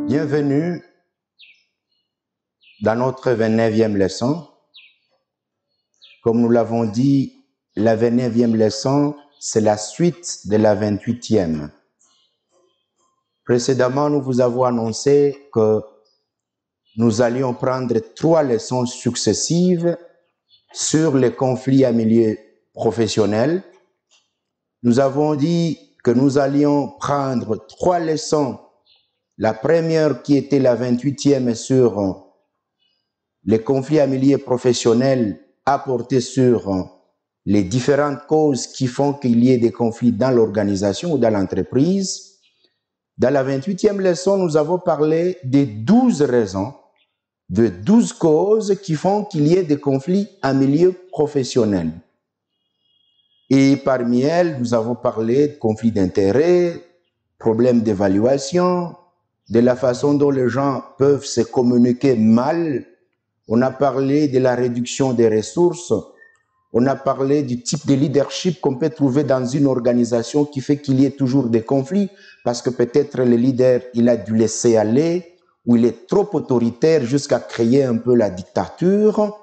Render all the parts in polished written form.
Bienvenue dans notre 29e leçon. Comme nous l'avons dit, la 29e leçon, c'est la suite de la 28e. Précédemment, nous vous avons annoncé que nous allions prendre 3 leçons successives sur les conflits à milieu professionnel. Nous avons dit que nous allions prendre 3 leçons. La première qui était la 28e sur les conflits à milieu professionnel a porté sur les différentes causes qui font qu'il y ait des conflits dans l'organisation ou dans l'entreprise. Dans la 28e leçon, nous avons parlé des 12 raisons, de 12 causes qui font qu'il y ait des conflits à milieu professionnel. Et parmi elles, nous avons parlé de conflits d'intérêts, problèmes d'évaluation, de la façon dont les gens peuvent se communiquer mal. On a parlé de la réduction des ressources. On a parlé du type de leadership qu'on peut trouver dans une organisation qui fait qu'il y ait toujours des conflits parce que peut-être le leader, il a dû laisser aller ou il est trop autoritaire jusqu'à créer un peu la dictature.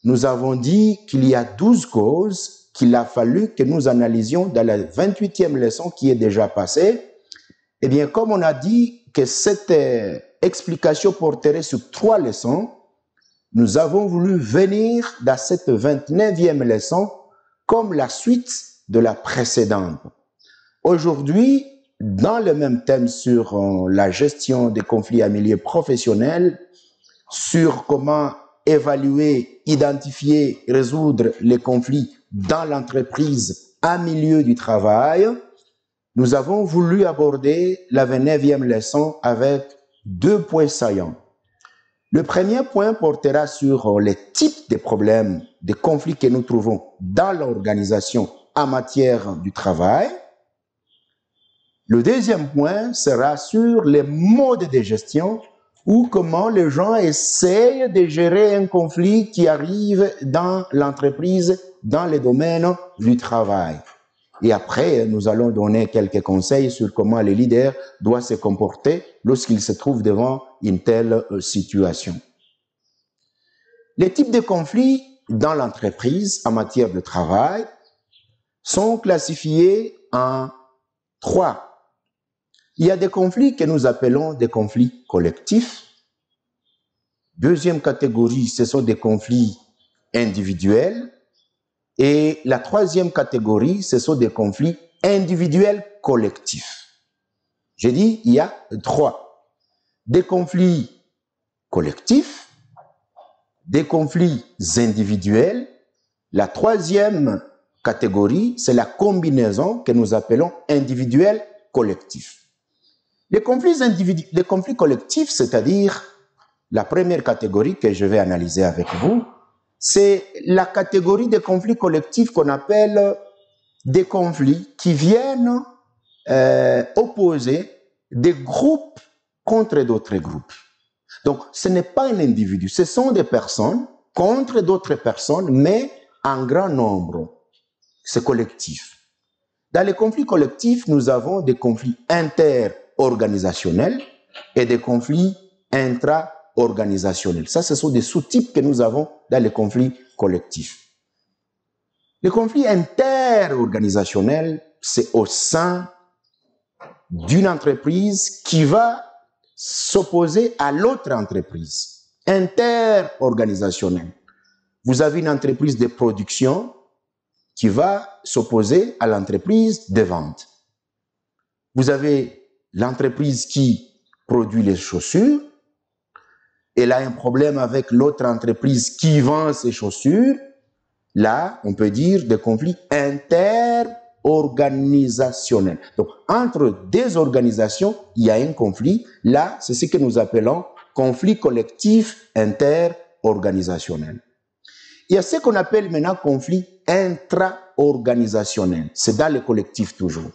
Nous avons dit qu'il y a 12 causes qu'il a fallu que nous analysions dans la 28e leçon qui est déjà passée. Eh bien, comme on a dit que cette explication porterait sur 3 leçons, nous avons voulu venir dans cette 29e leçon comme la suite de la précédente. Aujourd'hui, dans le même thème sur la gestion des conflits à milieu professionnel, sur comment évaluer, identifier, résoudre les conflits dans l'entreprise à milieu du travail, nous avons voulu aborder la 29e leçon avec 2 points saillants. Le premier point portera sur les types de problèmes, de conflits que nous trouvons dans l'organisation en matière du travail. Le deuxième point sera sur les modes de gestion ou comment les gens essayent de gérer un conflit qui arrive dans l'entreprise, dans le domaine du travail. Et après, nous allons donner quelques conseils sur comment le leader doit se comporter lorsqu'il se trouve devant une telle situation. Les types de conflits dans l'entreprise en matière de travail sont classifiés en 3. Il y a des conflits que nous appelons des conflits collectifs. Deuxième catégorie, ce sont des conflits individuels. Et la troisième catégorie, ce sont des conflits individuels collectifs. J'ai dit, il y a 3. Des conflits collectifs, des conflits individuels. La troisième catégorie, c'est la combinaison que nous appelons individuel collectif. Les conflits collectifs, c'est-à-dire la première catégorie que je vais analyser avec vous, c'est la catégorie des conflits collectifs qu'on appelle des conflits qui viennent opposer des groupes contre d'autres groupes. Donc, ce n'est pas un individu, ce sont des personnes contre d'autres personnes, mais en grand nombre. C'est collectif. Dans les conflits collectifs, nous avons des conflits interorganisationnels et des conflits intra-organisationnels. Ça, ce sont des sous-types que nous avons dans les conflits collectifs. Les conflits interorganisationnels, c'est au sein d'une entreprise qui va s'opposer à l'autre entreprise. Interorganisationnel. Vous avez une entreprise de production qui va s'opposer à l'entreprise de vente. Vous avez l'entreprise qui produit les chaussures. Elle a un problème avec l'autre entreprise qui vend ses chaussures. Là, on peut dire des conflits interorganisationnels. Donc, entre deux organisations, il y a un conflit. Là, c'est ce que nous appelons conflit collectif interorganisationnel. Il y a ce qu'on appelle maintenant conflit intra-organisationnel. C'est dans le collectif toujours.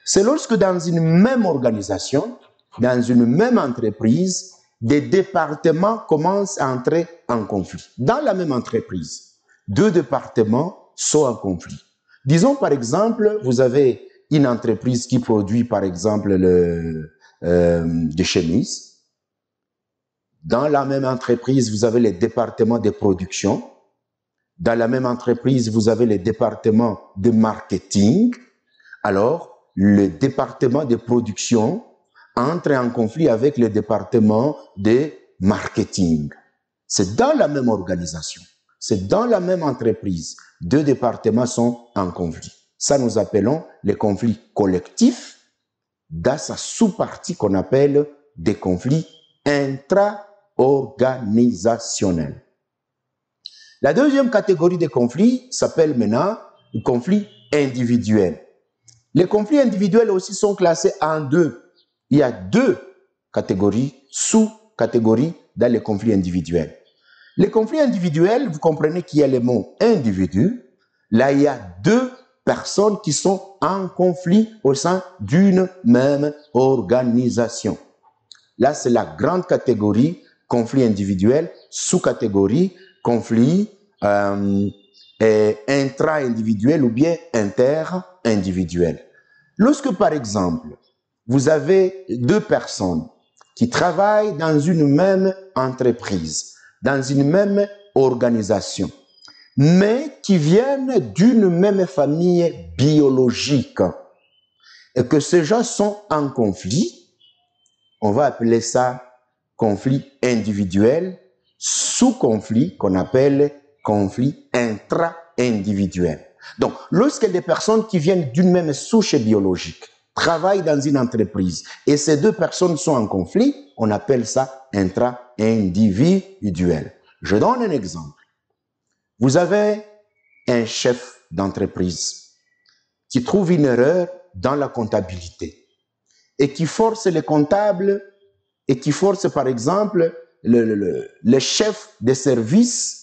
C'est lorsque dans une même organisation, dans une même entreprise, des départements commencent à entrer en conflit. Dans la même entreprise, 2 départements sont en conflit. Disons par exemple, vous avez une entreprise qui produit par exemple des chemises Dans la même entreprise, vous avez les départements de production. Dans la même entreprise, vous avez les départements de marketing. Alors, le département de production entre en conflit avec le département de marketing. C'est dans la même organisation. C'est dans la même entreprise. Deux départements sont en conflit. Ça, nous appelons les conflits collectifs dans sa sous-partie qu'on appelle des conflits intra-organisationnels. La deuxième catégorie de conflits s'appelle maintenant le conflit individuel. Les conflits individuels aussi sont classés en deux. Il y a deux catégories, sous-catégories dans les conflits individuels. Les conflits individuels, vous comprenez qu'il y a le mot individu. Là, il y a deux personnes qui sont en conflit au sein d'une même organisation. Là, c'est la grande catégorie, conflit individuel, sous-catégorie, conflit intra-individuel ou bien inter-individuel. Lorsque, par exemple, vous avez deux personnes qui travaillent dans une même entreprise, dans une même organisation, mais qui viennent d'une même famille biologique, et que ces gens sont en conflit, on va appeler ça conflit individuel, sous-conflit qu'on appelle conflit intra-individuel. Donc, lorsque des personnes qui viennent d'une même souche biologique travaillent dans une entreprise et ces deux personnes sont en conflit, on appelle ça intra-individuel. Je donne un exemple. Vous avez un chef d'entreprise qui trouve une erreur dans la comptabilité et qui force les comptables et qui force, par exemple, le chef de service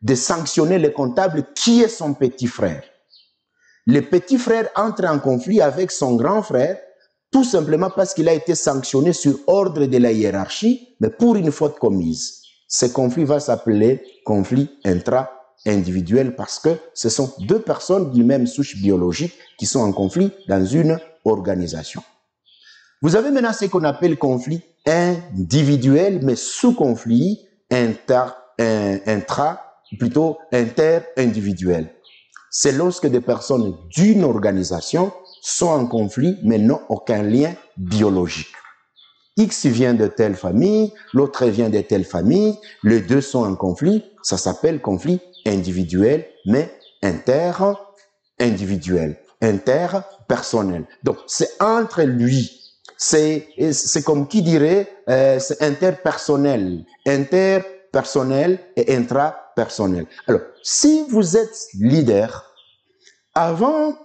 de sanctionner le comptable qui est son petit frère. Le petit frère entre en conflit avec son grand frère tout simplement parce qu'il a été sanctionné sur ordre de la hiérarchie, mais pour une faute commise. Ce conflit va s'appeler conflit intra-individuel parce que ce sont deux personnes d'une même souche biologique qui sont en conflit dans une organisation. Vous avez maintenant ce qu'on appelle conflit individuel, mais sous-conflit inter-individuel. C'est lorsque des personnes d'une organisation sont en conflit, mais n'ont aucun lien biologique. X vient de telle famille, l'autre vient de telle famille, les deux sont en conflit, ça s'appelle conflit individuel, mais inter-individuel, interpersonnel. Donc, c'est entre lui. C'est comme qui dirait, c'est interpersonnel et intrapersonnel. Alors, si vous êtes leader, avant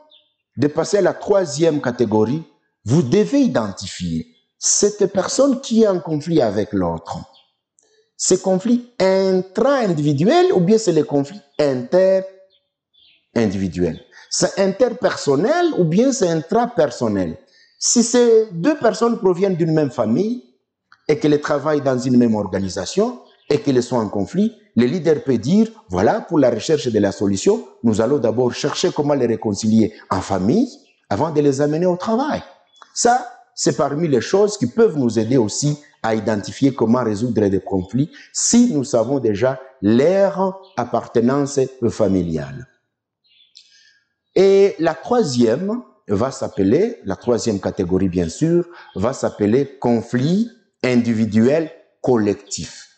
de passer à la troisième catégorie, vous devez identifier cette personne qui est en conflit avec l'autre. C'est conflit intra-individuel ou bien c'est le conflit inter-individuel? C'est interpersonnel ou bien c'est intrapersonnel? Si ces deux personnes proviennent d'une même famille et qu'elles travaillent dans une même organisation et qu'elles sont en conflit, le leader peut dire, voilà, pour la recherche de la solution, nous allons d'abord chercher comment les réconcilier en famille avant de les amener au travail. Ça, c'est parmi les choses qui peuvent nous aider aussi à identifier comment résoudre des conflits si nous savons déjà leur appartenance familiale. Et la troisième catégorie bien sûr, va s'appeler conflit individuel collectif.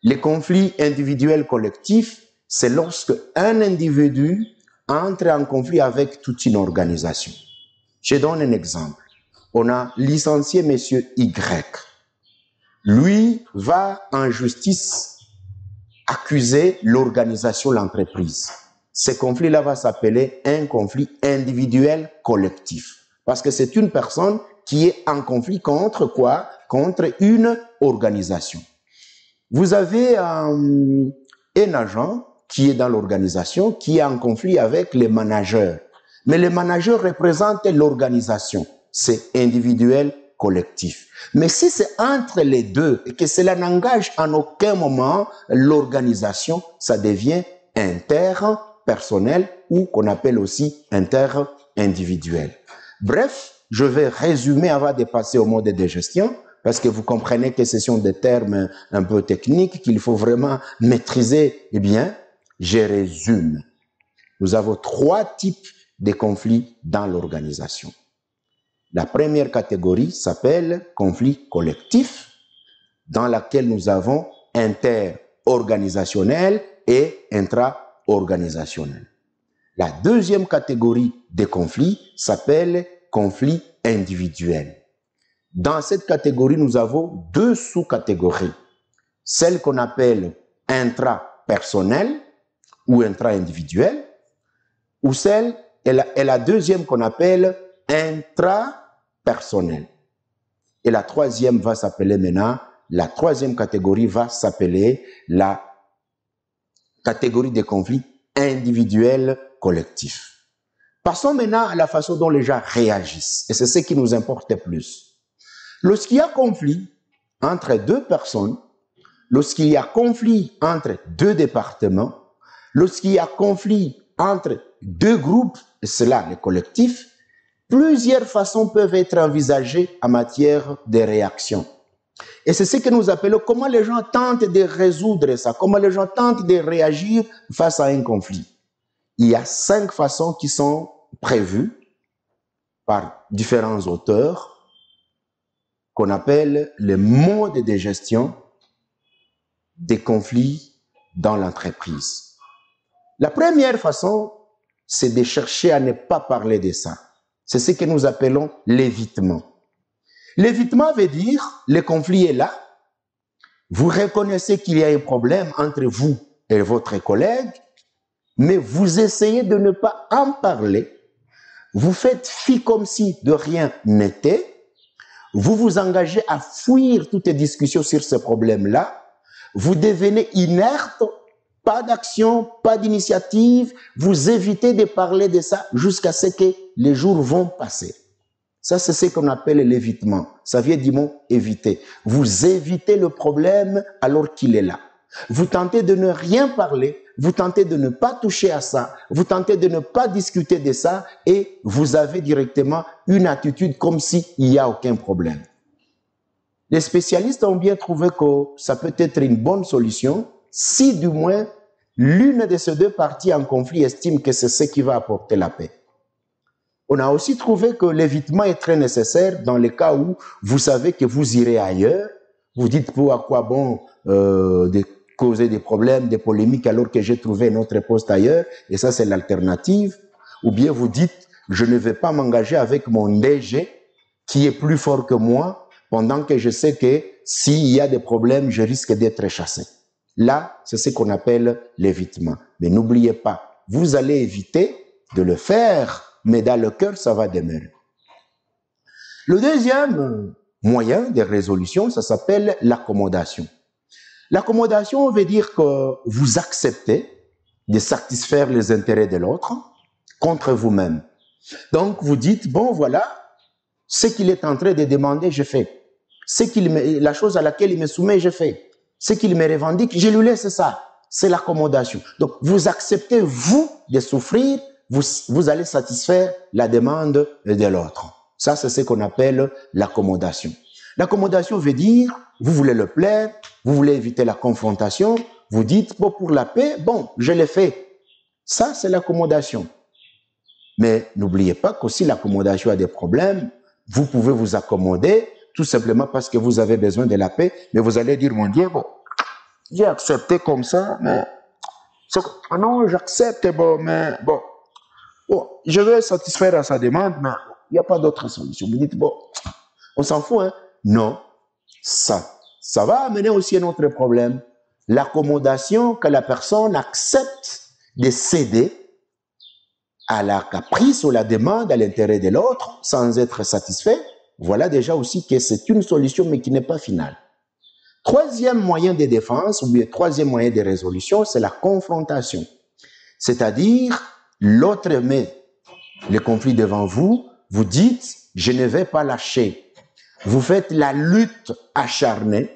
Les conflits individuels collectifs, c'est lorsque un individu entre en conflit avec toute une organisation. Je donne un exemple. On a licencié monsieur Y. Lui va en justice accuser l'organisation, l'entreprise. Ce conflit-là va s'appeler un conflit individuel collectif. Parce que c'est une personne qui est en conflit contre quoi? Contre une organisation. Vous avez un agent qui est dans l'organisation, qui est en conflit avec les managers. Mais les managers représentent l'organisation. C'est individuel, collectif. Mais si c'est entre les deux et que cela n'engage en aucun moment l'organisation, ça devient interpersonnel ou qu'on appelle aussi inter-individuel. Bref, je vais résumer avant de passer au mode de gestion parce que vous comprenez que ce sont des termes un peu techniques qu'il faut vraiment maîtriser. Eh bien, je résume. Nous avons 3 types de conflits dans l'organisation. La première catégorie s'appelle conflit collectif, dans laquelle nous avons interorganisationnel et intra-organisationnel. La deuxième catégorie de conflits s'appelle conflit individuel. Dans cette catégorie, nous avons 2 sous-catégories. Celle qu'on appelle intrapersonnelle ou intra-individuelle, ou celle, et la deuxième qu'on appelle intrapersonnelle. Et la troisième va s'appeler maintenant, la troisième catégorie va s'appeler la catégorie des conflits individuels collectifs. Passons maintenant à la façon dont les gens réagissent. Et c'est ce qui nous importe le plus. Lorsqu'il y a conflit entre 2 personnes, lorsqu'il y a conflit entre 2 départements, lorsqu'il y a conflit entre 2 groupes, et cela les collectifs, plusieurs façons peuvent être envisagées en matière de réaction. Et c'est ce que nous appelons comment les gens tentent de résoudre ça, comment les gens tentent de réagir face à un conflit. Il y a 5 façons qui sont prévues par différents auteurs qu'on appelle les modes de gestion des conflits dans l'entreprise. La première façon, c'est de chercher à ne pas parler de ça. C'est ce que nous appelons l'évitement. L'évitement veut dire, le conflit est là, vous reconnaissez qu'il y a un problème entre vous et votre collègue, mais vous essayez de ne pas en parler, vous faites fi comme si de rien n'était, vous vous engagez à fuir toutes les discussions sur ce problème-là, vous devenez inerte, pas d'action, pas d'initiative, vous évitez de parler de ça jusqu'à ce que les jours vont passer. Ça, c'est ce qu'on appelle l'évitement. Ça vient du mot éviter. Vous évitez le problème alors qu'il est là. Vous tentez de ne rien parler, vous tentez de ne pas toucher à ça, vous tentez de ne pas discuter de ça et vous avez directement une attitude comme s'il n'y a aucun problème. Les spécialistes ont bien trouvé que ça peut être une bonne solution si du moins l'une de ces 2 parties en conflit estime que c'est ce qui va apporter la paix. On a aussi trouvé que l'évitement est très nécessaire dans les cas où vous savez que vous irez ailleurs, vous dites pour à quoi bon de causer des problèmes, des polémiques alors que j'ai trouvé un autre poste ailleurs, et ça c'est l'alternative, ou bien vous dites je ne vais pas m'engager avec mon DG qui est plus fort que moi pendant que je sais que s'il y a des problèmes, je risque d'être chassé. Là, c'est ce qu'on appelle l'évitement. Mais n'oubliez pas, vous allez éviter de le faire, mais dans le cœur, ça va demeurer. Le deuxième moyen de résolution, ça s'appelle l'accommodation. L'accommodation veut dire que vous acceptez de satisfaire les intérêts de l'autre contre vous-même. Donc, vous dites, bon, voilà, ce qu'il est en train de demander, je fais. La chose à laquelle il me soumet, je fais. Ce qu'il me revendique, je lui laisse ça. C'est l'accommodation. Donc, vous acceptez, vous, de souffrir, vous allez satisfaire la demande de l'autre. Ça, c'est ce qu'on appelle l'accommodation. L'accommodation veut dire, vous voulez le plaire, vous voulez éviter la confrontation, vous dites, bon, pour la paix, bon, je l'ai fait. Ça, c'est l'accommodation. Mais n'oubliez pas qu'aussi l'accommodation a des problèmes. Vous pouvez vous accommoder tout simplement parce que vous avez besoin de la paix, mais vous allez dire, mon Dieu, bon, j'ai accepté comme ça, mais non, j'accepte, bon, mais bon, je vais satisfaire à sa demande, mais il n'y a pas d'autre solution. Vous dites, bon, on s'en fout, hein? Non, ça va amener aussi un autre problème. L'accommodation que la personne accepte de céder à la caprice ou la demande à l'intérêt de l'autre sans être satisfait, voilà déjà aussi que c'est une solution mais qui n'est pas finale. Troisième moyen de défense ou bien troisième moyen de résolution, c'est la confrontation. C'est-à-dire, l'autre met le conflit devant vous, vous dites, je ne vais pas lâcher. Vous faites la lutte acharnée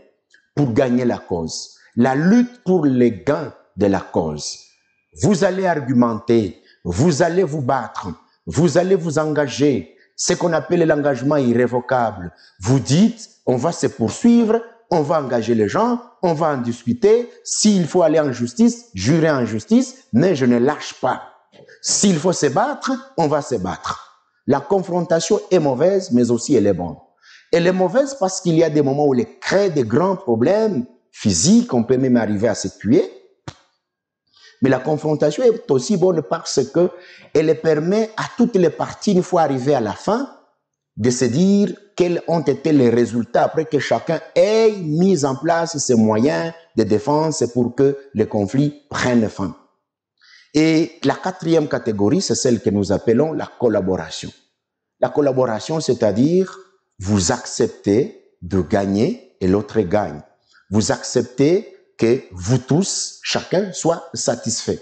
pour gagner la cause. La lutte pour les gains de la cause. Vous allez argumenter, vous allez vous battre, vous allez vous engager, ce qu'on appelle l'engagement irrévocable. Vous dites, on va se poursuivre, on va engager les gens, on va en discuter. S'il faut aller en justice, j'irai en justice, mais je ne lâche pas. S'il faut se battre, on va se battre. La confrontation est mauvaise, mais aussi elle est bonne. Elle est mauvaise parce qu'il y a des moments où elle crée des grands problèmes physiques, on peut même arriver à se tuer. Mais la confrontation est aussi bonne parce que elle permet à toutes les parties, une fois arrivées à la fin, de se dire quels ont été les résultats après que chacun ait mis en place ses moyens de défense pour que le conflit prenne fin. Et la quatrième catégorie, c'est celle que nous appelons la collaboration. La collaboration, c'est-à-dire vous acceptez de gagner et l'autre gagne. Vous acceptez que vous tous, chacun, soit satisfait.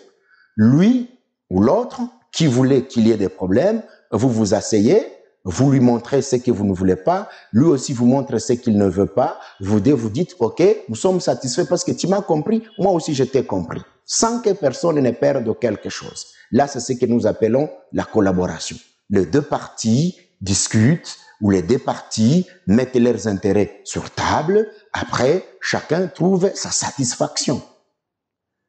Lui ou l'autre qui voulait qu'il y ait des problèmes, vous vous asseyez, vous lui montrez ce que vous ne voulez pas, lui aussi vous montre ce qu'il ne veut pas, vous dites, ok, nous sommes satisfaits parce que tu m'as compris, moi aussi je t'ai compris, sans que personne ne perde quelque chose. Là, c'est ce que nous appelons la collaboration. Les deux parties discutent, où les deux parties mettent leurs intérêts sur table, après, chacun trouve sa satisfaction.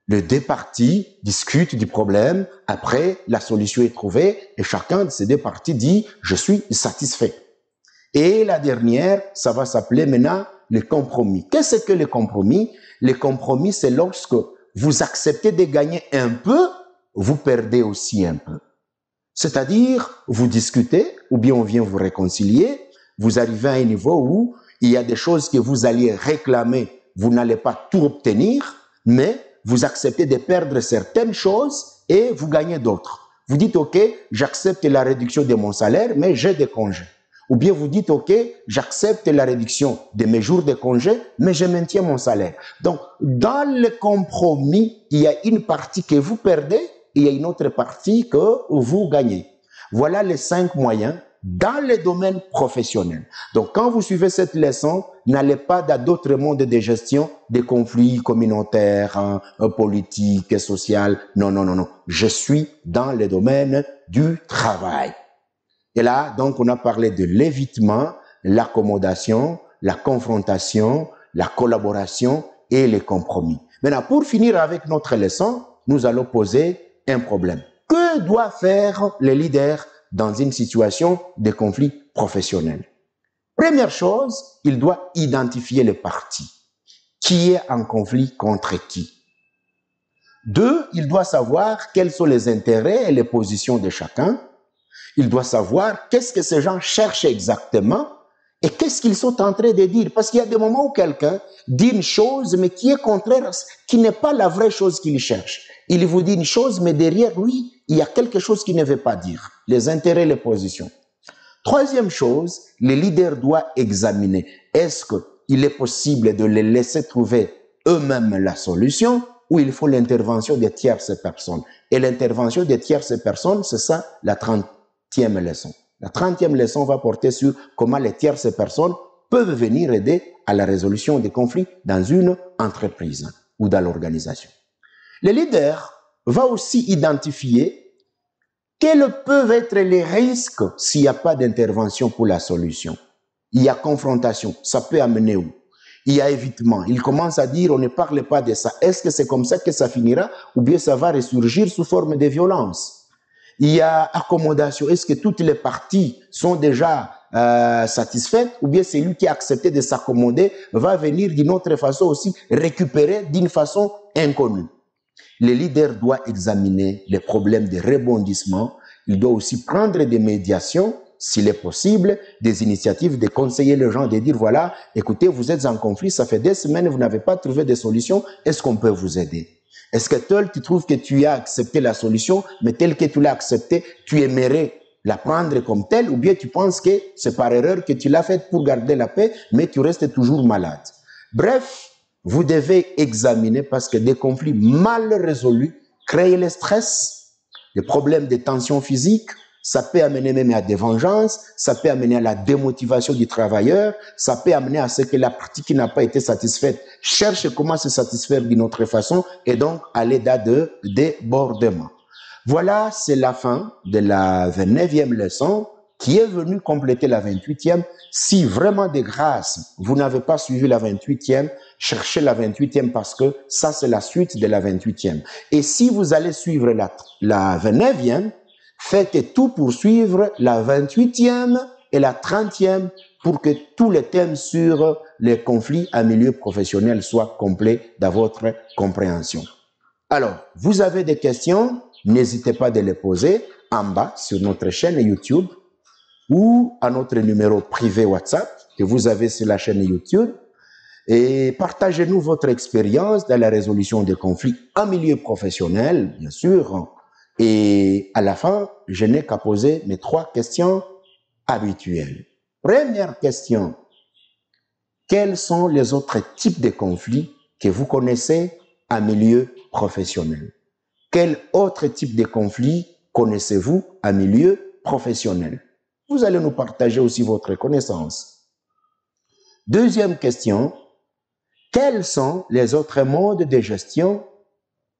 Les deux parties discutent du problème, après, la solution est trouvée, et chacun de ces deux parties dit « je suis satisfait ». Et la dernière, ça va s'appeler maintenant le compromis. Qu'est-ce que le compromis? Le compromis, c'est lorsque vous acceptez de gagner un peu, vous perdez aussi un peu. C'est-à-dire, vous discutez, ou bien on vient vous réconcilier, vous arrivez à un niveau où il y a des choses que vous alliez réclamer, vous n'allez pas tout obtenir, mais vous acceptez de perdre certaines choses et vous gagnez d'autres. Vous dites, OK, j'accepte la réduction de mon salaire, mais j'ai des congés. Ou bien vous dites, OK, j'accepte la réduction de mes jours de congé, mais je maintiens mon salaire. Donc, dans le compromis, il y a une partie que vous perdez, il y a une autre partie que vous gagnez. Voilà les 5 moyens dans le domaine professionnel. Donc, quand vous suivez cette leçon, n'allez pas dans d'autres modes de gestion des conflits communautaires, politiques, sociaux. Non, non, non, non. Je suis dans le domaine du travail. Et là, donc, on a parlé de l'évitement, l'accommodation, la confrontation, la collaboration et les compromis. Maintenant, pour finir avec notre leçon, nous allons poser un problème. Que doit faire le leader dans une situation de conflit professionnel? Première chose, il doit identifier les parties. Qui est en conflit contre qui? 2, il doit savoir quels sont les intérêts et les positions de chacun. Il doit savoir qu'est-ce que ces gens cherchent exactement et qu'est-ce qu'ils sont en train de dire. Parce qu'il y a des moments où quelqu'un dit une chose, mais qui est contraire, qui n'est pas la vraie chose qu'il cherche. Il vous dit une chose, mais derrière lui, il y a quelque chose qu'il ne veut pas dire. Les intérêts, les positions. Troisième chose, le leader doit examiner. Est-ce qu'il est possible de les laisser trouver eux-mêmes la solution ou il faut l'intervention des tierces personnes? Et l'intervention des tierces personnes, c'est ça la 30e leçon. La 30e leçon va porter sur comment les tierces personnes peuvent venir aider à la résolution des conflits dans une entreprise ou dans l'organisation. Le leader va aussi identifier quels peuvent être les risques s'il n'y a pas d'intervention pour la solution. Il y a confrontation, ça peut amener où? Il y a évitement. Il commence à dire on ne parle pas de ça. Est-ce que c'est comme ça que ça finira ou bien ça va ressurgir sous forme de violence? Il y a accommodation. Est-ce que toutes les parties sont déjà satisfaites ou bien celui qui a accepté de s'accommoder va venir d'une autre façon aussi récupérer d'une façon inconnue? Le leader doit examiner les problèmes de rebondissement. Il doit aussi prendre des médiations, s'il est possible, des initiatives de conseiller les gens, de dire, voilà, écoutez, vous êtes en conflit, ça fait des semaines, vous n'avez pas trouvé de solution, est-ce qu'on peut vous aider? Est-ce que tel, tu trouves que tu as accepté la solution, mais tel que tu l'as accepté, tu aimerais la prendre comme telle, ou bien tu penses que c'est par erreur que tu l'as faite pour garder la paix, mais tu restes toujours malade. Bref, vous devez examiner parce que des conflits mal résolus créent le stress, les problèmes de tension physique, ça peut amener même à des vengeances, ça peut amener à la démotivation du travailleur, ça peut amener à ce que la partie qui n'a pas été satisfaite cherche comment se satisfaire d'une autre façon et donc aller dans de débordement. Voilà, c'est la fin de la 29e leçon. qui est venu compléter la 28e. Si vraiment de grâce, vous n'avez pas suivi la 28e, cherchez la 28e parce que ça, c'est la suite de la 28e. Et si vous allez suivre la 29e, faites tout pour suivre la 28e et la 30e pour que tous les thèmes sur les conflits en milieu professionnel soient complets dans votre compréhension. Alors, vous avez des questions, n'hésitez pas de les poser en bas sur notre chaîne YouTube ou à notre numéro privé WhatsApp que vous avez sur la chaîne YouTube et partagez-nous votre expérience dans la résolution des conflits en milieu professionnel, bien sûr. Et à la fin, je n'ai qu'à poser mes 3 questions habituelles. Première question, quels sont les autres types de conflits que vous connaissez en milieu professionnel? Quel autre type de conflits connaissez-vous en milieu professionnel? Vous allez nous partager aussi votre connaissance. Deuxième question, quels sont les autres modes de gestion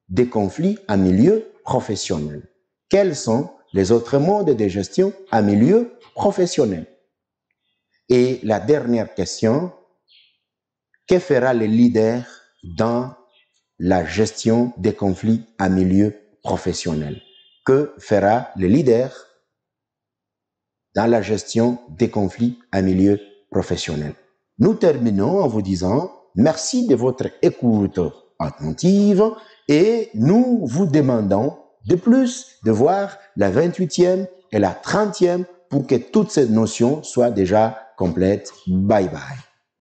des conflits en milieu professionnel? Quels sont les autres modes de gestion en milieu professionnel? Et la dernière question, que fera le leader dans la gestion des conflits en milieu professionnel? Que fera le leader dans la gestion des conflits en milieu professionnel? Nous terminons en vous disant merci de votre écoute attentive et nous vous demandons de plus de voir la 28e et la 30e pour que toutes ces notions soient déjà complètes. Bye bye.